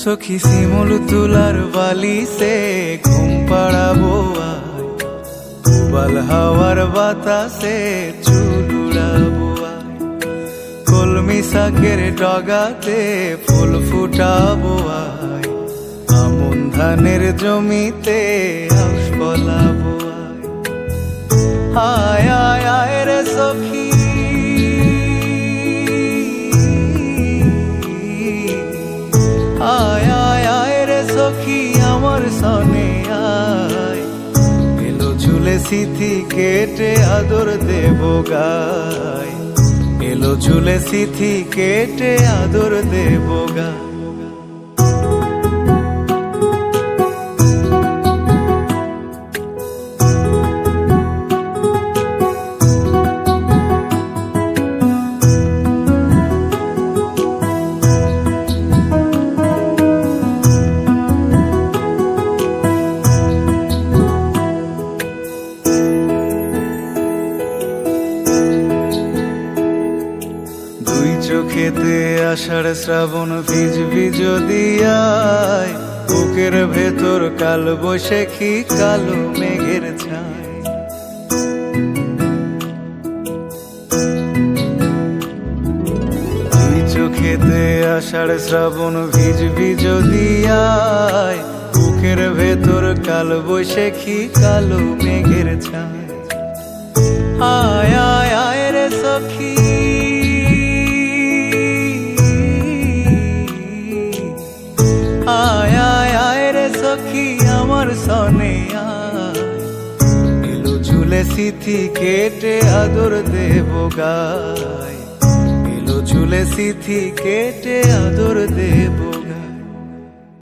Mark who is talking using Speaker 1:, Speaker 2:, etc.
Speaker 1: সখী শিমুল তুলার বালিশে ঘুম পাড়াবো আয়, উবাল হাওয়ার বাতাসে চুল উড়াবো আয়, কলমি শাকের ডগাতে ফুল ফুটাবো আয়, আমন ধানের জমিতে আউশ ফলাবো আয়। আয় আয় রে সখী, আয় আয় আয় রে সখী আমার সনে আয়, এলো ঝুলে সিথি কেটে আদর দেব গায়, এলো ঝুলে সিথি কেটে আদর দেব গায়। চোখেতে আষাঢ় শ্রাবণ ভিজবি যদি আয়, বুকের ভেতর কাল বৈশাখী কালো মেঘের ছায়। দুই চোখেতে আষাঢ় শ্রাবণ ভিজবি যদি আয়, বুকের ভেতর কাল বৈশাখী কালো মেঘের ছায়। আয় আয় আয় রে সখী, আয় আয় আয় রে সখী আমার সনে আয়, এলো ঝুলে সিথি কেটে আদর দেব গায়, এলো ঝুলে সিথি কেটে আদর দেব।